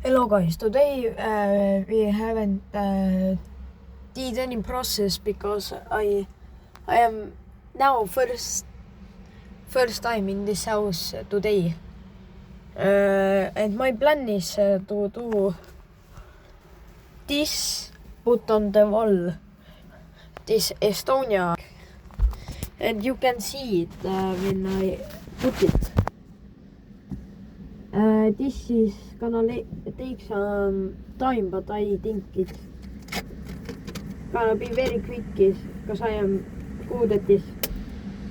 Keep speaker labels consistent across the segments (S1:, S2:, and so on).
S1: Hello guys, today we haven't did any process because I am now first time in this house today, and my plan is to do this, put on the wall this Estonia, and you can see it when I put it. This is gonna take some time, but I think it's gonna be very quick because I am good at this.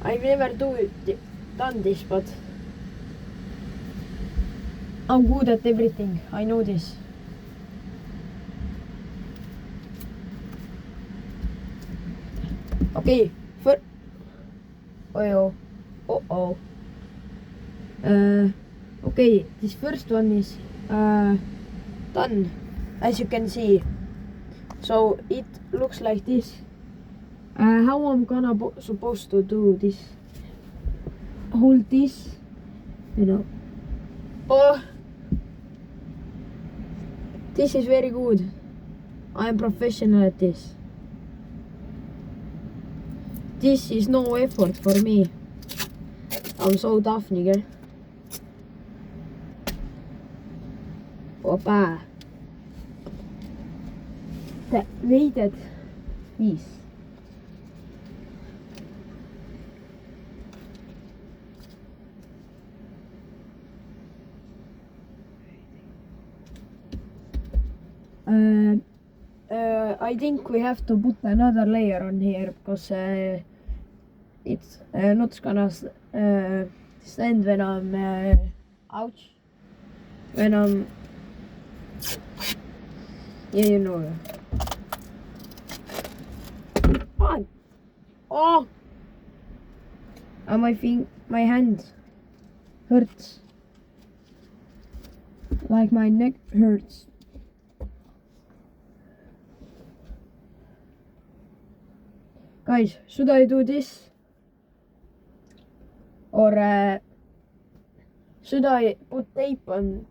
S1: I've never done this, but I'm good at everything. I know this. Okay, okay, this first one is done, as you can see. So it looks like this. How I'm gonna supposed to do this? Hold this, you know. Oh, this is very good. I am professional at this. This is no effort for me. I'm so tough, nigga. Opa. The weighted piece. I think we have to put another layer on here because it's not gonna stand when I'm ouch. When I'm you know. What? Oh! My hand hurts. Like my neck hurts. Guys, should I do this? Or should I put tape on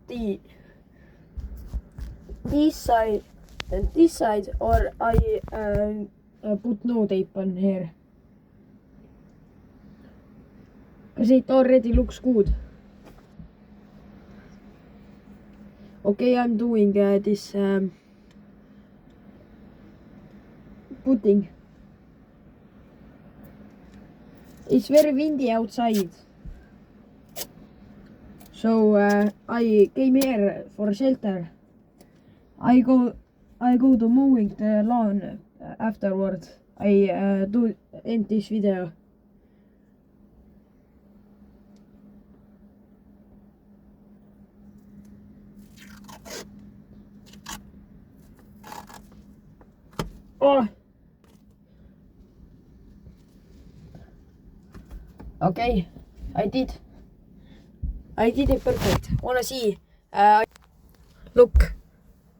S1: this side and this side, or I put no tape on here? Because it already looks good. Okay, I'm doing this putting. It's very windy outside. So I came here for shelter. I go to mowing the lawn afterwards. I do end this video. Oh. Okay, I did it perfect. Wanna see? Look,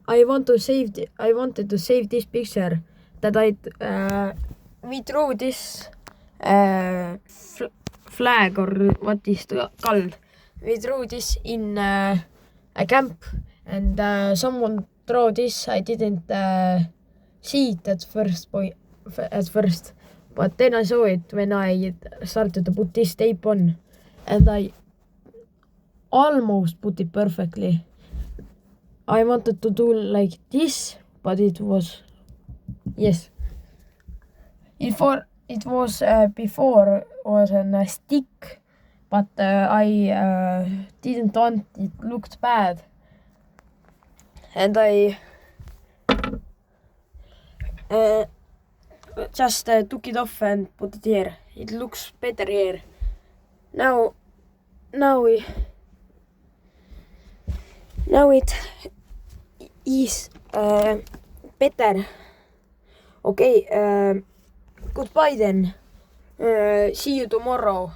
S1: I wanted to save this picture that we drew this flag, or what is it called? We drew this in a camp, and someone drew this. I didn't see it at first, but then I saw it when I started to put this tape on, and I almost put it perfectly. I wanted to do like this, but it was, yes. Before was on a stick, but I didn't want it looked bad, and I just took it off and put it here. It looks better here. Now it is better. Okay, goodbye then. See you tomorrow.